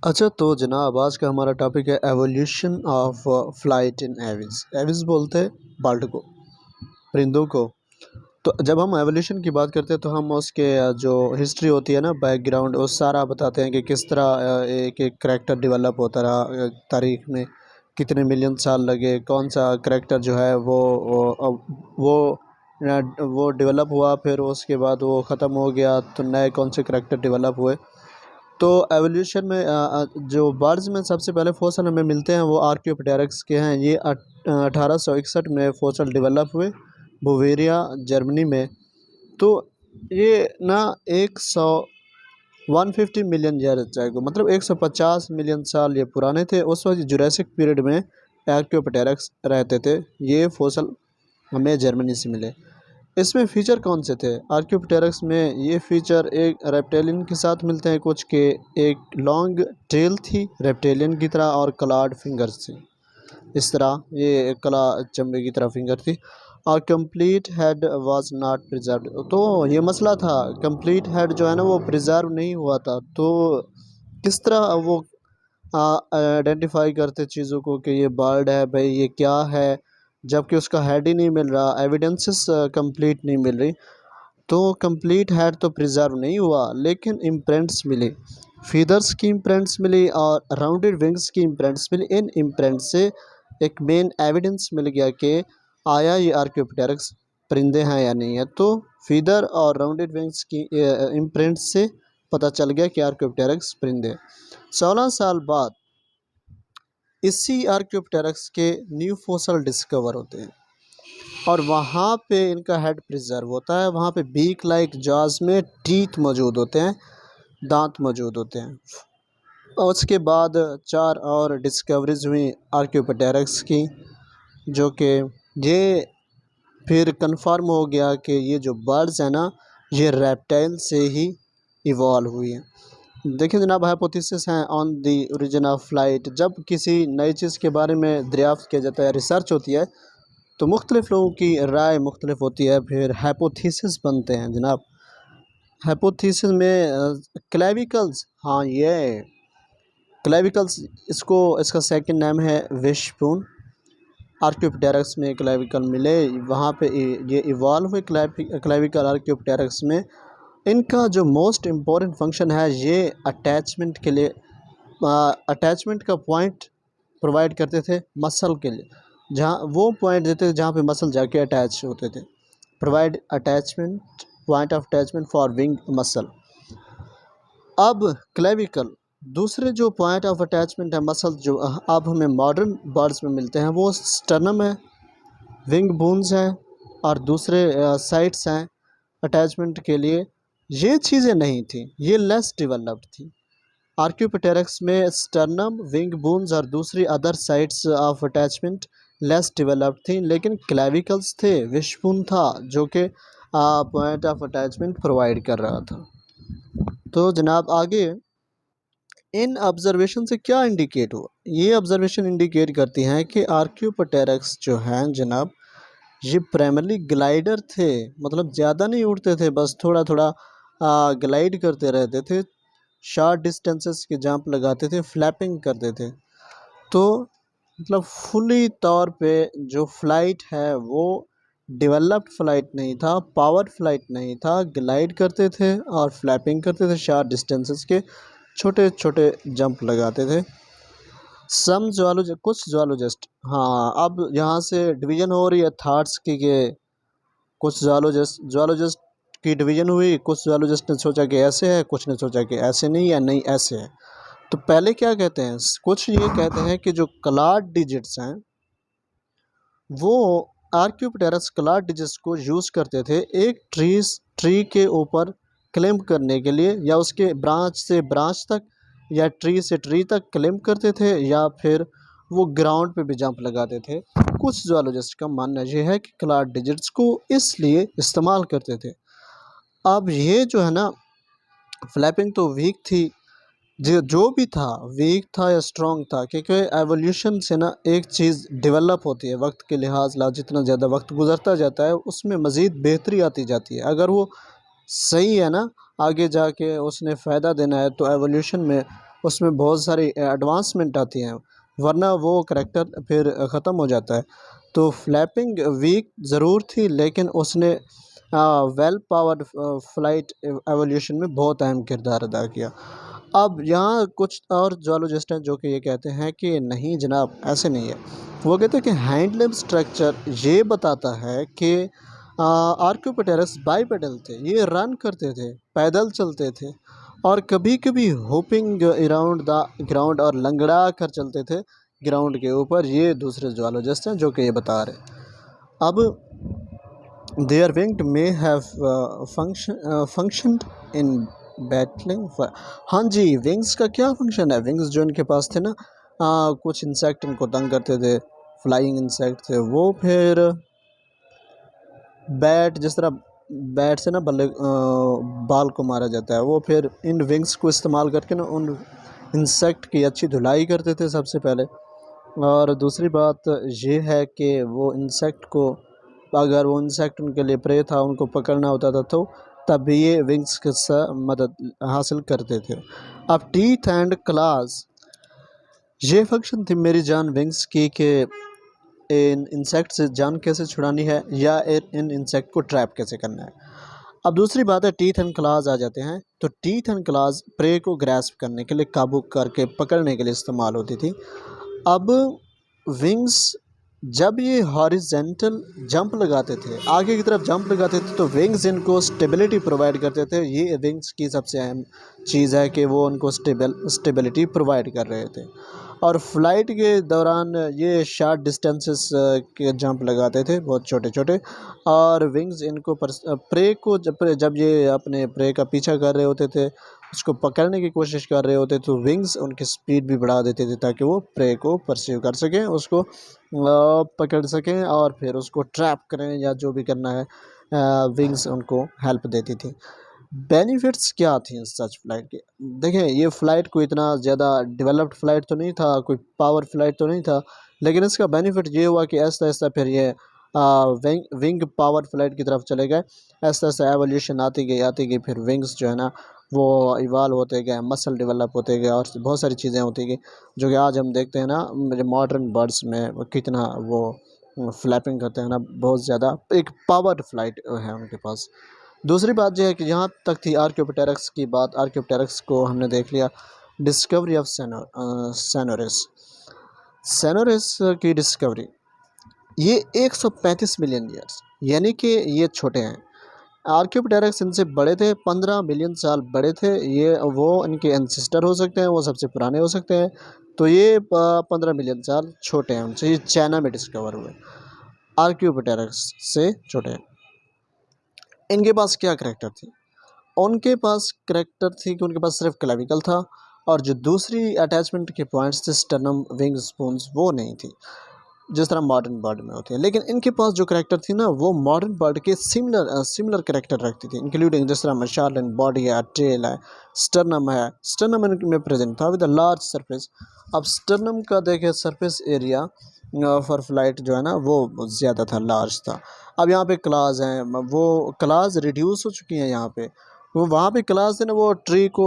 अच्छा तो जनाब आज का हमारा टॉपिक है evolution of flight in aves. Aves बोलते हैं बर्ड को, परिंदों को। तो जब हम एवोल्यूशन की बात करते हैं तो हम उसके जो हिस्ट्री होती है ना, बैकग्राउंड, वो सारा बताते हैं कि किस तरह एक एक करैक्टर डेवलप होता रहा तारीख में, कितने मिलियन साल लगे, कौन सा करैक्टर जो है वो डेवलप हुआ, फिर उसके बाद वो ख़त्म हो गया तो नए कौन से करैक्टर डेवलप हुए। तो एवोल्यूशन में जो बर्ड्स में सबसे पहले फोसल हमें मिलते हैं वो आर्कियोप्टेरक्स के हैं। ये 1861 में फोसल डेवलप हुए बुवेरिया, जर्मनी में। तो ये ना 150 मिलियन ईयर जाएगा, मतलब 150 मिलियन साल ये पुराने थे। उस वक्त जुरासिक पीरियड में आर्कियोप्टेरक्स रहते थे। ये फोसल हमें जर्मनी से मिले। इसमें फ़ीचर कौन से थे आर्कियोप्टेरक्स में? ये फ़ीचर एक रेप्टेलियन के साथ मिलते हैं कुछ के। एक लॉन्ग टेल थी रेप्टेलियन की तरह और क्लॉड फिंगर्स थी, इस तरह ये कला चमड़े की तरह फिंगर थी। और complete head was not preserve. तो ये मसला था, कंप्लीट हेड जो है ना वो प्रिजर्व नहीं हुआ था। तो किस तरह वो आइडेंटिफाई करते चीज़ों को कि ये बर्ड है भाई, ये क्या है, जबकि उसका हेड ही नहीं मिल रहा, एविडेंसेस कंप्लीट नहीं मिल रही। तो कंप्लीट हेड तो प्रिजर्व नहीं हुआ, लेकिन इम्प्रिंट्स मिली, फीदर्स की इम्प्रिंट्स मिली और राउंडेड विंग्स की इम्प्रिंट्स मिली। इन इम्प्रिंट से एक मेन एविडेंस मिल गया कि आया ये आर्कियोप्टेरक्स परिंदे हैं या नहीं है। तो फीदर और राउंडेड विंग्स की इम्प्रिंट से पता चल गया कि आर्कियोप्टेरक्स परिंदे। 16 साल बाद इसी आर्कियोप्टेरक्स के न्यू फोसल डिस्कवर होते हैं और वहाँ पे इनका हेड प्रिजर्व होता है। वहाँ पे बीक लाइक जॉज में टीथ मौजूद होते हैं, दांत मौजूद होते हैं। और उसके बाद 4 और डिस्कवरीज हुई आर्कियोप्टेरक्स की, जो कि ये फिर कंफर्म हो गया कि ये जो बर्ड्स हैं ना ये रेप्टाइल से ही इवॉल्व हुई हैं। देखिए जनाब, हाइपोथेसिस हैं on the origin of flight. जब किसी नई चीज़ के बारे में दरियाफ्त किया जाता है, रिसर्च होती है, तो मुख्तलिफ़ लोगों की राय मुख्तलिफ होती है, फिर हाइपोथेसिस बनते हैं जनाब। हाइपोथेसिस में क्लेविकल्स, हाँ ये क्लेविकल्स, इसका सेकंड नाम है विशबोन। आर्कियोप्टेरक्स में क्लेविकल मिले, वहाँ पे ये इवॉल्व हुए क्लेविकल आर्कियोप्टेरक्स में। इनका जो मोस्ट इम्पॉर्टेंट फंक्शन है, ये अटैचमेंट के लिए, अटैचमेंट का पॉइंट प्रोवाइड करते थे मसल के लिए, जहाँ वो पॉइंट देते थे जहाँ पे मसल जाके अटैच होते थे। Provide attachment, point of attachment for wing muscle. अब क्लेविकल दूसरे जो पॉइंट ऑफ अटैचमेंट है मसल, जो अब हमें मॉडर्न बर्ड्स में मिलते हैं, वो स्टर्नम है, विंग बोन्स हैं और दूसरे साइट्स हैं अटैचमेंट के लिए। ये चीज़ें नहीं थी, ये लेस डेवलप्ड थी। आर्कियोप्टेरक्स में स्टर्नम, विंग बोन्स और दूसरी other sites of attachment less developed थी, लेकिन क्लेविकल्स थे, विशबोन था जो कि पॉइंट ऑफ अटैचमेंट प्रोवाइड कर रहा था। तो जनाब आगे इन ऑब्जर्वेशन से क्या इंडिकेट हुआ? ये ऑब्जर्वेशन इंडिकेट करती हैं कि आर्कियोप्टेरक्स जो हैं जनाब, ये प्राइमरली ग्लाइडर थे, मतलब ज़्यादा नहीं उड़ते थे, बस थोड़ा थोड़ा ग्लाइड करते रहते थे, शॉर्ट डिस्टेंसेस के जंप लगाते थे, फ्लैपिंग करते थे। तो मतलब फुली तौर पे जो फ़्लाइट है वो डेवलप्ड फ़्लाइट नहीं था, पावर फ़्लाइट नहीं था, ग्लाइड करते थे और फ्लैपिंग करते थे, शॉर्ट डिस्टेंसेस के छोटे छोटे जंप लगाते थे। कुछ जोलॉजिस्ट, हाँ अब यहाँ से डिवीज़न हो रही है थाट्स की कि कुछ जोलॉजिस्ट की डिवीज़न हुई। कुछ जोलॉजिस्ट ने सोचा कि ऐसे है, कुछ ने सोचा कि ऐसे नहीं है, नहीं ऐसे है। तो पहले क्या कहते हैं, कुछ ये कहते हैं कि जो क्लॉड डिजिट्स हैं वो आर्कियोप्टेरक्स क्लॉड डिजिट्स को यूज़ करते थे एक ट्री के ऊपर क्लाइंब करने के लिए, या उसके ब्रांच से ब्रांच तक या ट्री से ट्री तक क्लाइंब करते थे, या फिर वो ग्राउंड पे भी जंप लगाते थे। कुछ जोलॉजिस्ट का मानना ये है कि क्लॉड डिजिट्स को इसलिए इस्तेमाल करते थे। अब ये जो है ना, फ्लैपिंग तो वीक थी, जो भी था वीक था या स्ट्रॉन्ग था, क्योंकि एवोल्यूशन से ना एक चीज़ डेवलप होती है वक्त के लिहाज ला, जितना ज़्यादा वक्त गुजरता जाता है उसमें मज़ीद बेहतरी आती जाती है। अगर वो सही है ना, आगे जाके उसने फ़ायदा देना है, तो एवोल्यूशन में उसमें बहुत सारी एडवांसमेंट आती हैं, वरना वो करैक्टर फिर ख़त्म हो जाता है। तो फ्लैपिंग वीक ज़रूर थी, लेकिन उसने वेल पावर्ड फ्लाइट एवोल्यूशन में बहुत अहम किरदार अदा किया। अब यहाँ कुछ और ज़ूलॉजिस्ट हैं जो कि ये कहते हैं कि नहीं जनाब, ऐसे नहीं है। वो कहते हैं कि हैंड लिम्ब स्ट्रक्चर ये बताता है कि आर्क्योपेटेरस बाइपेडल थे, ये रन करते थे, पैदल चलते थे और कभी कभी होपिंग अराउंड द ग्राउंड और लंगड़ा कर चलते थे ग्राउंड के ऊपर। ये दूसरे ज़ूलॉजिस्ट हैं जो कि ये बता रहे। अब their winged may have functioned in battling for. हाँ जी, विंग्स का क्या फंक्शन है? विंग्स जो इनके पास थे ना, कुछ इंसेक्ट इनको तंग करते थे, फ्लाइंग इंसेक्ट थे वो, फिर बैट जिस तरह बैट से ना बल्ले बाल को मारा जाता है, वो फिर इन विंग्स को इस्तेमाल करके ना उन इंसेक्ट की अच्छी धुलाई करते थे सबसे पहले। और दूसरी बात ये है कि वो इंसेक्ट को, अगर वो इंसेक्ट उनके लिए प्रे था, उनको पकड़ना होता था, तो तब भी ये विंग्स के साथ मदद हासिल करते थे। अब टीथ एंड क्लास, ये फंक्शन थी मेरी जान विंग्स की कि इन इंसेक्ट से जान कैसे छुड़ानी है या इन इंसेक्ट को ट्रैप कैसे करना है। अब दूसरी बात है टीथ एंड क्लाज आ जाते हैं। तो टीथ एंड क्लाज प्रे को ग्रैस्प करने के लिए, काबू करके पकड़ने के लिए इस्तेमाल होती थी। अब विंग्स जब ये हॉरिजेंटल जंप लगाते थे, आगे की तरफ जंप लगाते थे, तो विंग्स इनको स्टेबिलिटी प्रोवाइड करते थे। ये विंग्स की सबसे अहम चीज़ है कि वो उनको स्टेबिलिटी प्रोवाइड कर रहे थे। और फ्लाइट के दौरान ये शॉर्ट डिस्टेंसेस के जंप लगाते थे, बहुत छोटे छोटे। और विंग्स इनको प्रे को जब ये अपने प्रे का पीछा कर रहे होते थे, उसको पकड़ने की कोशिश कर रहे होते, तो विंग्स उनकी स्पीड भी बढ़ा देते थे ताकि वो प्रे को परसीव कर सकें, उसको पकड़ सकें और फिर उसको ट्रैप करें या जो भी करना है। विंग्स उनको हेल्प देती थी। बेनिफिट्स क्या थी सच फ्लाइट के? देखें, ये फ़्लाइट कोई इतना ज़्यादा डेवलप्ड फ़्लाइट तो नहीं था, कोई पावर फ्लाइट तो नहीं था, लेकिन इसका बेनिफिट ये हुआ कि आहिस्ता आहिस्ता फिर ये विंग पावर फ्लाइट की तरफ चले गए। आहिस्ता आहिस्ता एवोल्यूशन आती गई, फिर विंग्स जो है ना वो इवाल्व होते गए, मसल डेवलप होते गए और बहुत सारी चीज़ें होती गई, जो कि आज हम देखते हैं ना मॉडर्न बर्ड्स में वो कितना वो फ्लैपिंग करते हैं ना, बहुत ज़्यादा एक पावर फ्लाइट है उनके पास। दूसरी बात यह है कि यहाँ तक थी आर्क्योपेटेरक्स की बात, आर्क्योपेटेरक्स को हमने देख लिया। डिस्कवरी ऑफ सेनोरिस, सेनोरिस की डिस्कवरी, ये 135 मिलियन ईयर्स, यानी कि ये छोटे हैं। आर्क्योपेटेरक्स इनसे बड़े थे, 15 मिलियन साल बड़े थे ये, वो इनके एंसेस्टर हो सकते हैं, वो सबसे पुराने हो सकते हैं। तो ये 15 मिलियन साल छोटे हैं उनसे। ये चाइना में डिस्कवर हुए, आर्क्योपेटेरक्स से छोटे हैं। इनके पास क्या करैक्टर थी? उनके पास करैक्टर थी कि उनके पास सिर्फ क्लेविकल था, और जो दूसरी अटैचमेंट के पॉइंट्स थे, स्टर्नम, विंग स्पून्स, वो नहीं थी जिस तरह मॉडर्न बर्ड में होती है। लेकिन इनके पास जो करैक्टर थी ना, वो मॉडर्न बर्ड के सिमिलर करैक्टर रखती थी, इंक्लूडिंग जिस तरह मशाल एंड बॉडी है, टेल है, स्टर्नम है। स्टर्नम इनमें प्रेजेंट था विद अ लार्ज सरफेस। अब स्टर्नम का देखें सरफेस एरिया फॉर फ्लाइट जो है ना वो ज़्यादा था, लार्ज था। अब यहाँ पे क्लास हैं, वो क्लास रिड्यूस हो चुकी हैं यहाँ पे। वो वहाँ पे क्लास थे ना, वो ट्री को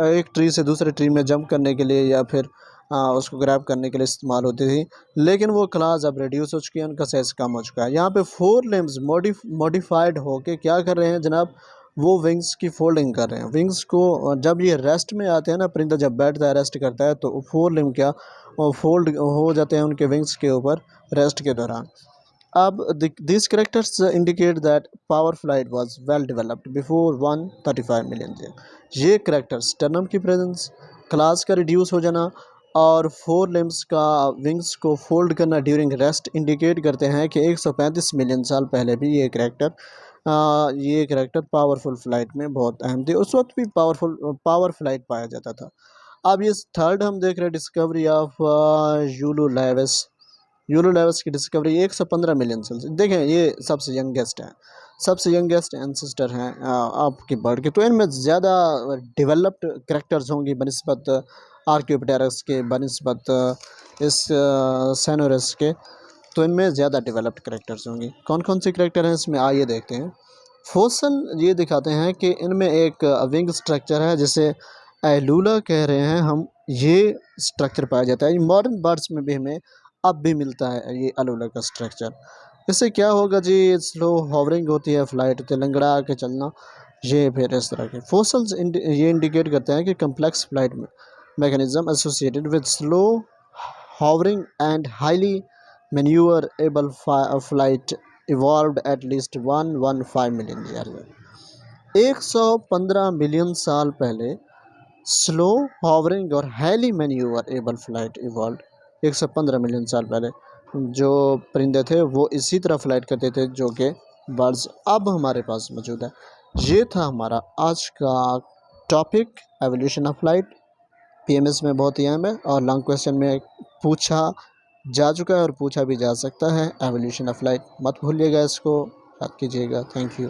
एक ट्री से दूसरे ट्री में जंप करने के लिए या फिर उसको ग्रैब करने के लिए इस्तेमाल होती थी, लेकिन वो क्लास अब रिड्यूस हो चुकी है, उनका साइज़ कम हो चुका है। यहाँ पे 4 लिम्स मॉडिफाइड होके क्या कर रहे हैं जनाब, वो विंग्स की फोल्डिंग कर रहे हैं। विंग्स को जब ये रेस्ट में आते हैं ना, परिंदा जब बैठता है, रेस्ट करता है, तो 4 लिम्ब क्या फोल्ड हो जाते हैं उनके विंग्स के ऊपर रेस्ट के दौरान। अब these characters indicate that power flight was well developed before 135 million year. ये करेक्टर्स स्टर्नम की प्रेजेंस, क्लास का रिड्यूस हो जाना और 4 लिम्स का विंग्स को फोल्ड करना ड्यूरिंग रेस्ट इंडिकेट करते हैं कि 135 मिलियन साल पहले भी ये करेक्टर पावरफुल फ्लाइट में बहुत अहम थे। उस वक्त भी पावर फ्लाइट पाया जाता था। अब ये थर्ड हम देख रहे हैं, डिस्कवरी ऑफ यूलोलेवस की डिस्कवरी 115 मिलियन साल से। देखें, ये सबसे यंगेस्ट है, सबसे यंगेस्ट एंसेस्टर हैं आपके बर्ड के। तो इनमें ज़्यादा डेवलप्ड करेक्टर्स होंगी बनिस्बत आर्क्योपेटेरक्स के, बनिस्बत इस सेनोरस के। तो इनमें ज़्यादा डेवलप्ड करेक्टर्स होंगी। कौन कौन से करेक्टर हैं इसमें, आइए देखते हैं। फोसल ये दिखाते हैं कि इनमें एक विंग स्ट्रक्चर है जिसे एलूला कह रहे हैं हम, ये स्ट्रक्चर पाया जाता है। मॉडर्न बर्ड्स में भी हमें अब भी मिलता है ये एलूला का स्ट्रक्चर। इससे क्या होगा जी, स्लो हॉवरिंग होती है, फ्लाइट होती है, लंगड़ा के चलना, ये फिर इस तरह के फोसल्स ये इंडिकेट करते हैं कि complex flight mechanism associated with slow hovering and highly manoeuvrable flight evolved at least 115 million year. 115 million साल पहले स्लो हॉवरिंग और highly manoeuvrable flight evolve. 115 million साल पहले जो परिंदे थे वो इसी तरह फ्लाइट करते थे जो कि बर्ड्स अब हमारे पास मौजूद है। ये था हमारा आज का topic, evolution of flight. PMS में बहुत ही अहम है और लॉन्ग क्वेश्चन में पूछा जा चुका है और पूछा भी जा सकता है। एवोल्यूशन ऑफ फ्लाइट मत भूलिएगा, इसको याद कीजिएगा। Thank you.